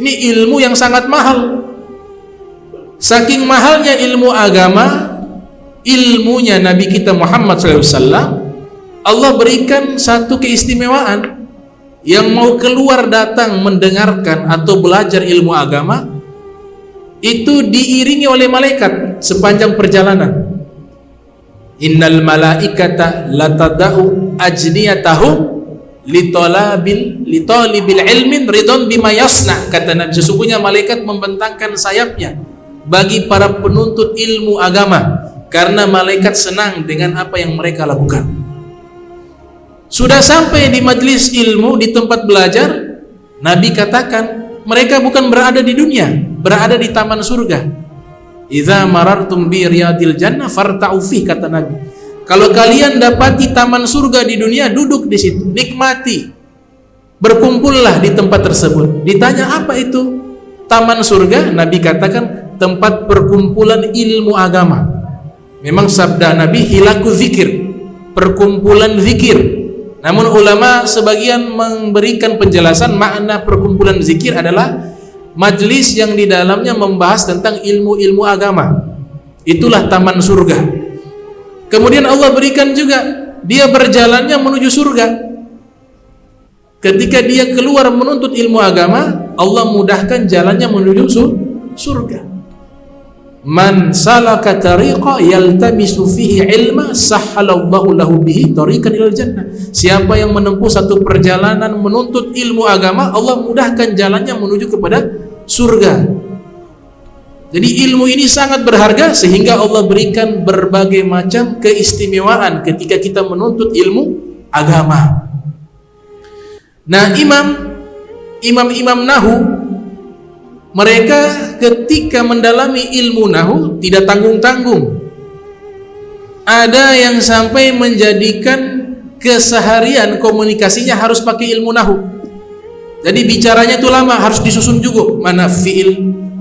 Ini ilmu yang sangat mahal. Saking mahalnya ilmu agama, ilmunya Nabi kita Muhammad SAW, Allah berikan satu keistimewaan. Yang mau keluar datang mendengarkan atau belajar ilmu agama itu diiringi oleh malaikat sepanjang perjalanan. Innal malaikata latada'u ajniyatahum litalibil ilmin ridon bima yasna, kata Nabi, sesungguhnya malaikat membentangkan sayapnya bagi para penuntut ilmu agama karena malaikat senang dengan apa yang mereka lakukan. Sudah sampai di majlis ilmu, di tempat belajar, Nabi katakan mereka bukan berada di dunia, berada di taman surga. Idza marartum bi riyadil jannah farta'u fi, kata Nabi. Kalau kalian dapati taman surga di dunia, duduk di situ, nikmati, berkumpullah di tempat tersebut. Ditanya apa itu taman surga? Nabi katakan tempat perkumpulan ilmu agama. Memang sabda Nabi hilaku zikir, perkumpulan zikir. Namun ulama sebagian memberikan penjelasan makna perkumpulan zikir adalah majlis yang di dalamnya membahas tentang ilmu-ilmu agama. Itulah taman surga. Kemudian Allah berikan juga dia berjalannya menuju surga. Ketika dia keluar menuntut ilmu agama, Allah mudahkan jalannya menuju surga. Man salaka tariqa yaltamisu fihi ilma sahhalallahu lahu bihi tariqan ilal jannah. Siapa yang menempuh satu perjalanan menuntut ilmu agama, Allah mudahkan jalannya menuju kepada surga. Jadi ilmu ini sangat berharga sehingga Allah berikan berbagai macam keistimewaan ketika kita menuntut ilmu agama. Nah, imam-imam nahu, mereka ketika mendalami ilmu nahu tidak tanggung-tanggung. Ada yang sampai menjadikan keseharian komunikasinya harus pakai ilmu nahu. Jadi bicaranya itu lama, harus disusun juga. Mana fiil,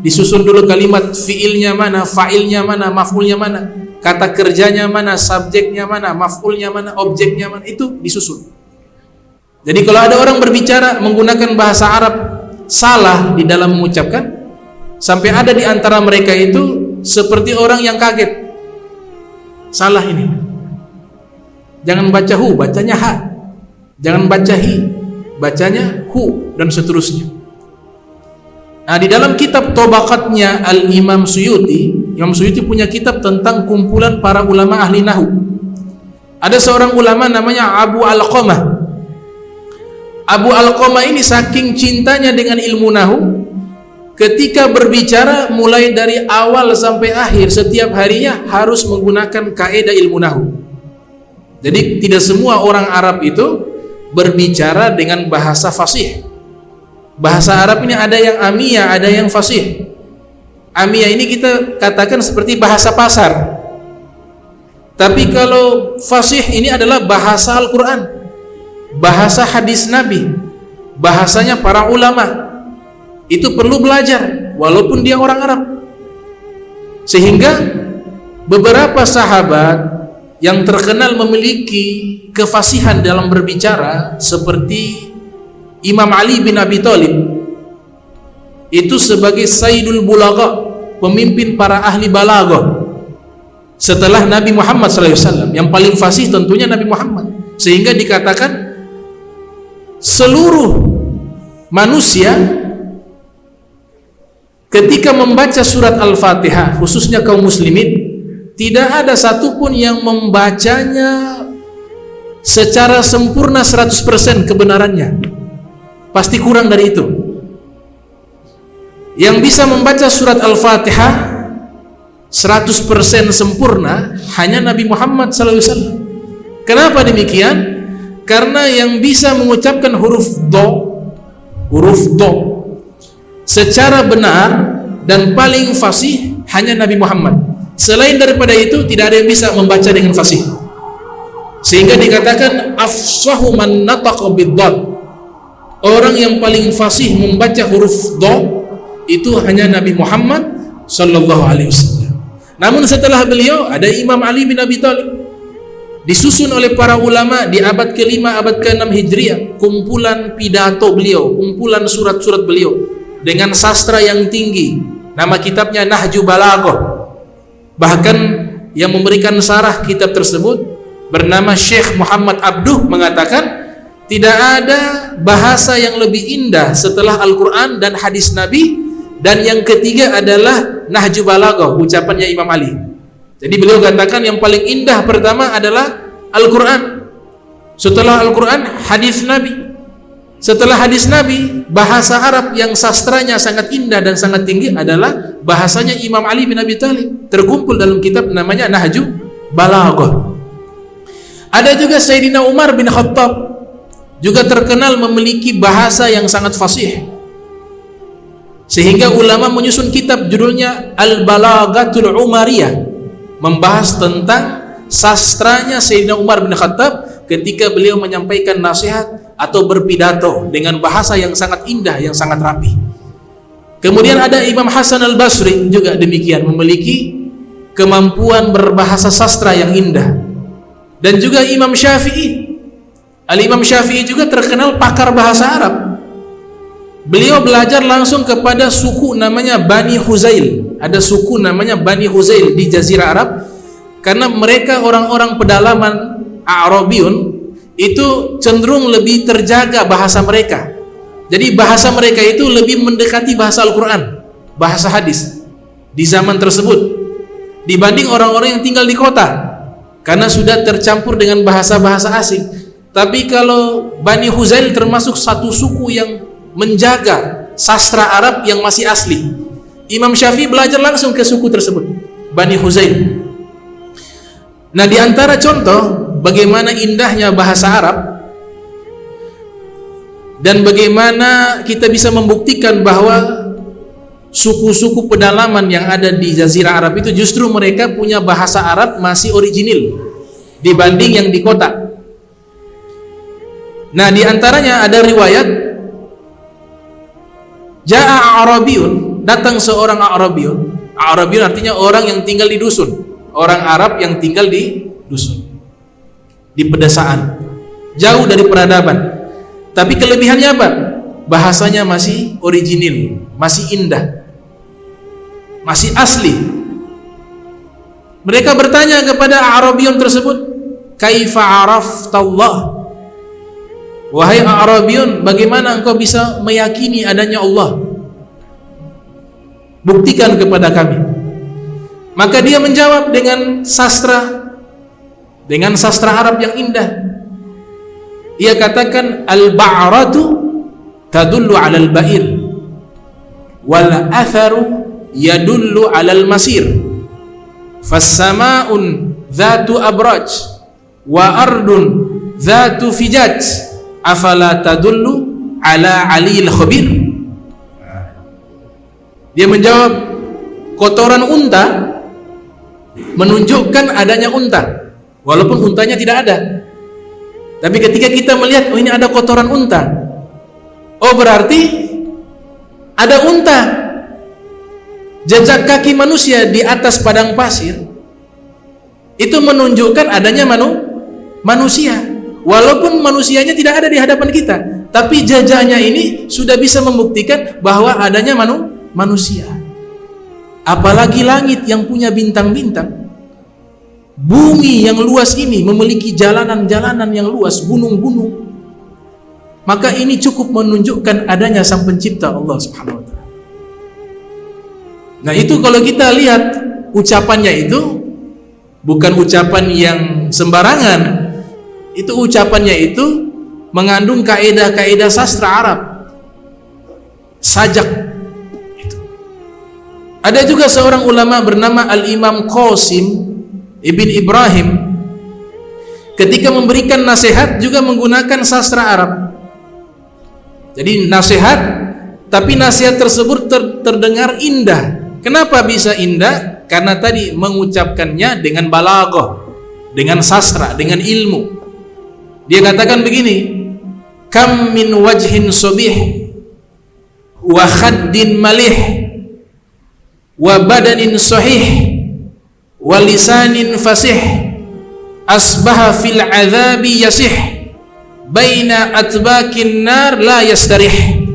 disusun dulu kalimat fiilnya mana, fa'ilnya mana, maf'ulnya mana, kata kerjanya mana, subjeknya mana, maf'ulnya mana, objeknya mana, itu disusun. Jadi kalau ada orang berbicara menggunakan bahasa Arab salah di dalam mengucapkan, sampai ada di antara mereka itu seperti orang yang kaget. Salah ini. Jangan baca hu, bacanya ha. Jangan baca hi, bacanya hu, dan seterusnya. Nah, di dalam kitab Tabaqatnya Al-Imam Suyuti, Imam Suyuti punya kitab tentang kumpulan para ulama ahli nahu. Ada seorang ulama namanya Abu Alqamah. Abu Alqamah ini saking cintanya dengan ilmu nahu, ketika berbicara mulai dari awal sampai akhir setiap harinya harus menggunakan kaidah ilmu nahu. Jadi tidak semua orang Arab itu berbicara dengan bahasa fasih. Bahasa Arab ini ada yang amiyah, ada yang fasih. Amiyah ini kita katakan seperti bahasa pasar. Tapi kalau fasih ini adalah bahasa Al-Quran, bahasa hadis Nabi, bahasanya para ulama. Itu perlu belajar walaupun dia orang Arab. Sehingga beberapa sahabat yang terkenal memiliki kefasihan dalam berbicara seperti Imam Ali bin Abi Thalib, itu sebagai Sayyidul Bulagha, pemimpin para ahli balaghah setelah Nabi Muhammad SAW. Yang paling fasih tentunya Nabi Muhammad, sehingga dikatakan seluruh manusia ketika membaca surat Al-Fatihah, khususnya kaum muslimin, tidak ada satupun yang membacanya secara sempurna 100% kebenarannya. Pasti kurang dari itu. Yang bisa membaca surat Al-Fatihah 100% sempurna hanya Nabi Muhammad SAW. Kenapa demikian? Karena yang bisa mengucapkan huruf do secara benar dan paling fasih hanya Nabi Muhammad. Selain daripada itu tidak ada yang bisa membaca dengan fasih. Sehingga dikatakan afsahu man nataqa bid-dad. Orang yang paling fasih membaca huruf do itu hanya Nabi Muhammad sallallahu alaihi wasallam. Namun setelah beliau ada Imam Ali bin Abi Thalib, disusun oleh para ulama di abad ke-5, abad ke-6 Hijriah, kumpulan pidato beliau, kumpulan surat-surat beliau dengan sastra yang tinggi. Nama kitabnya Nahju Balaghah. Bahkan yang memberikan syarah kitab tersebut bernama Syekh Muhammad Abduh mengatakan tidak ada bahasa yang lebih indah setelah Al-Quran dan hadis Nabi, dan yang ketiga adalah Nahju Balaghah, ucapannya Imam Ali. Jadi beliau katakan yang paling indah pertama adalah Al-Quran, setelah Al-Quran hadis Nabi, setelah hadis Nabi bahasa Arab yang sastranya sangat indah dan sangat tinggi adalah bahasanya Imam Ali bin Abi Thalib, terkumpul dalam kitab namanya Nahju Balaghah. Ada juga Sayyidina Umar bin Khattab, juga terkenal memiliki bahasa yang sangat fasih, sehingga ulama menyusun kitab judulnya Al-Balaghatul Umariyah, membahas tentang sastranya Sayyidina Umar bin Khattab ketika beliau menyampaikan nasihat atau berpidato dengan bahasa yang sangat indah, yang sangat rapi. Kemudian ada Imam Hasan Al-Basri juga demikian, memiliki kemampuan berbahasa sastra yang indah. Dan juga Imam Syafi'i, Al-Imam Syafi'i juga terkenal pakar bahasa Arab. Beliau belajar langsung kepada suku namanya Bani Huzail. Ada suku namanya Bani Huzail di Jazirah Arab, karena mereka orang-orang pedalaman A'rabiyun itu cenderung lebih terjaga bahasa mereka. Jadi bahasa mereka itu lebih mendekati bahasa Al-Quran, bahasa hadis di zaman tersebut, dibanding orang-orang yang tinggal di kota, karena sudah tercampur dengan bahasa-bahasa asing. Tapi kalau Bani Huzail termasuk satu suku yang menjaga sastra Arab yang masih asli. Imam Syafi'i belajar langsung ke suku tersebut, Bani Huzail. Nah, di antara contoh bagaimana indahnya bahasa Arab dan bagaimana kita bisa membuktikan bahwa suku-suku pedalaman yang ada di Jazirah Arab itu justru mereka punya bahasa Arab masih original dibanding yang di kota. Nah, di antaranya ada riwayat Ja'a A'rabiyun, datang seorang A'rabiyun. A'rabiyun artinya orang yang tinggal di dusun, orang Arab yang tinggal di dusun, di pedesaan, jauh dari peradaban. Tapi kelebihannya apa? Bahasanya masih original, masih indah, masih asli. Mereka bertanya kepada A'rabiyun tersebut, "Kaifa araftallah?" Wahai A'rabiyun, bagaimana engkau bisa meyakini adanya Allah? Buktikan kepada kami. Maka dia menjawab dengan sastra Arab yang indah. Ia katakan, "Al-ba'ratu tadullu 'alal ba'ir wal atharu yadullu 'alal masir. Fas-sama'un dhatu abraj wa ardun dhatu fijaj. Afala tadullu ala alil khabir." Dia menjawab, kotoran unta menunjukkan adanya unta, walaupun untanya tidak ada. Tapi ketika kita melihat, oh ini ada kotoran unta, oh berarti ada unta. Jejak kaki manusia di atas padang pasir itu menunjukkan adanya manusia. Walaupun manusianya tidak ada di hadapan kita, tapi jejaknya ini sudah bisa membuktikan bahwa adanya manusia. Apalagi langit yang punya bintang-bintang, bumi yang luas ini memiliki jalanan-jalanan yang luas, gunung-gunung. Maka ini cukup menunjukkan adanya Sang Pencipta Allah Subhanahu wa Ta'ala. Nah, itu kalau kita lihat ucapannya itu bukan ucapan yang sembarangan. Itu ucapannya itu mengandung kaidah-kaidah sastra Arab, sajak. Ada juga seorang ulama bernama Al-Imam Qasim Ibn Ibrahim, ketika memberikan nasihat juga menggunakan sastra Arab. Jadi nasihat, tapi nasihat tersebut terdengar indah. Kenapa bisa indah? Karena tadi mengucapkannya dengan balaghah, dengan sastra, dengan ilmu. Dia katakan begini, "Kam min wajhin subih wa khaddin malih wa badanin sahih wa lisanin fasih asbaha fil adzabi yasih baina atbakin nar la yastarih."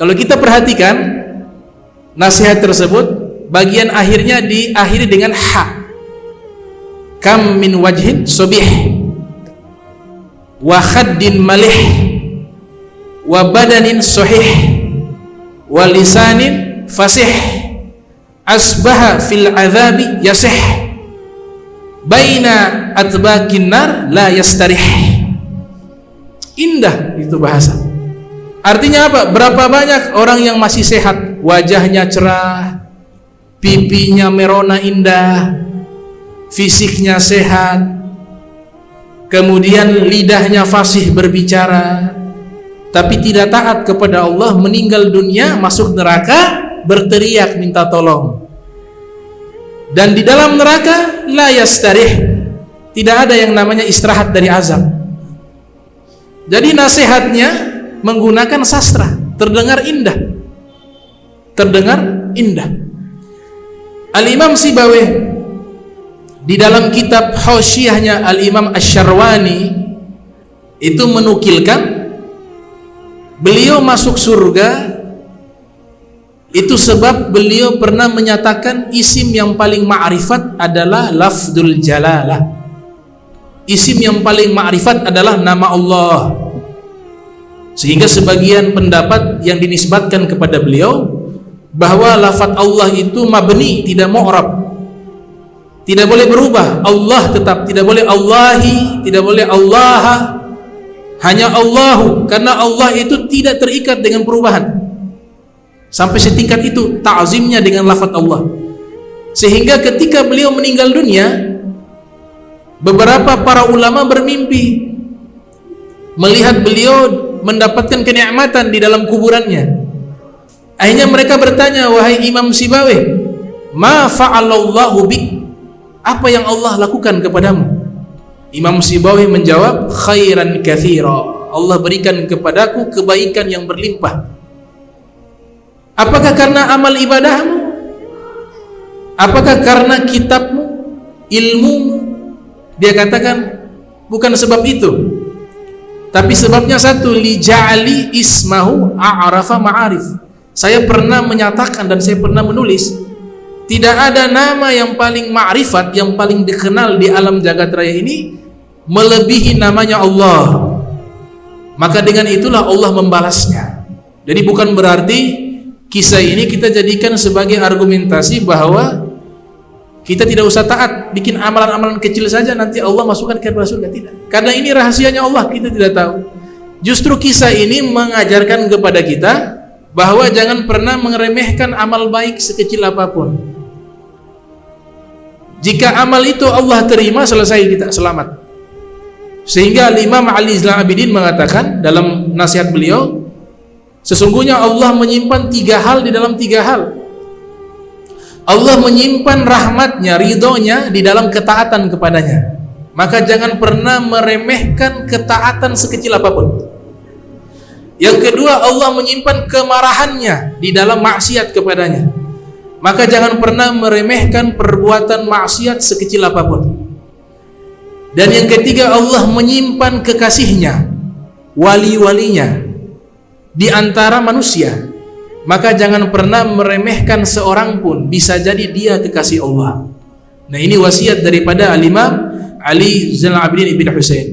Kalau kita perhatikan nasihat tersebut, bagian akhirnya diakhiri dengan ha. Kam min wajhin sobih wa khaddin malih wa badanin sohih wa lisanin fasih asbaha fil azabi yasih baina atbakin nar la yastarih. Indah itu bahasa. Artinya apa? Berapa banyak orang yang masih sehat, wajahnya cerah, pipinya merona indah, fisiknya sehat, kemudian lidahnya fasih berbicara, tapi tidak taat kepada Allah, meninggal dunia, masuk neraka, berteriak minta tolong. Dan di dalam neraka la yastarih, tidak ada yang namanya istirahat dari azab. Jadi nasihatnya menggunakan sastra, terdengar indah, terdengar indah. Al-Imam Sibawayh di dalam kitab Hausyiyahnya Al-Imam Asy-Syarwani itu menukilkan beliau masuk surga itu sebab beliau pernah menyatakan isim yang paling ma'rifat adalah lafdzul jalalah. Isim yang paling ma'rifat adalah nama Allah. Sehingga sebagian pendapat yang dinisbatkan kepada beliau bahwa lafaz Allah itu mabni, tidak mu'rab, tidak boleh berubah. Allah tetap, tidak boleh Allahi, tidak boleh Allah, hanya Allahu, karena Allah itu tidak terikat dengan perubahan. Sampai setingkat itu ta'zimnya dengan lafaz Allah. Sehingga ketika beliau meninggal dunia, beberapa para ulama bermimpi melihat beliau mendapatkan kenikmatan di dalam kuburannya. Akhirnya mereka bertanya, wahai Imam Sibawayh, ma fa'alallahu bik, apa yang Allah lakukan kepadamu? Imam Sibawayh menjawab, khairan katsira, Allah berikan kepadaku kebaikan yang berlimpah. Apakah karena amal ibadahmu? Apakah karena kitabmu, ilmumu? Dia katakan bukan sebab itu, tapi sebabnya satu, li ja'ali ismahu a'rafa ma'arif. Saya pernah menyatakan dan saya pernah menulis, tidak ada nama yang paling ma'rifat, yang paling dikenal di alam jagat raya ini melebihi namanya Allah. Maka dengan itulah Allah membalasnya. Jadi bukan berarti kisah ini kita jadikan sebagai argumentasi bahwa kita tidak usah taat, bikin amalan-amalan kecil saja nanti Allah masukkan ke surga. Tidak, karena ini rahasianya Allah, kita tidak tahu. Justru kisah ini mengajarkan kepada kita bahwa jangan pernah meremehkan amal baik sekecil apapun. Jika amal itu Allah terima, selesai, kita selamat. Sehingga Imam Ali Zainal Abidin mengatakan dalam nasihat beliau, sesungguhnya Allah menyimpan 3 hal di dalam 3 hal. Allah menyimpan rahmatnya, ridhonya di dalam ketaatan kepadanya. Maka jangan pernah meremehkan ketaatan sekecil apapun. Yang kedua, Allah menyimpan kemarahannya di dalam maksiat kepadanya. Maka jangan pernah meremehkan perbuatan maksiat sekecil apapun. Dan yang ketiga, Allah menyimpan kekasihnya, wali-walinya di antara manusia. Maka jangan pernah meremehkan seorang pun, bisa jadi dia kekasih Allah. Nah, ini wasiat daripada Al-Imam Ali Zainal Abidin Ibn Husain.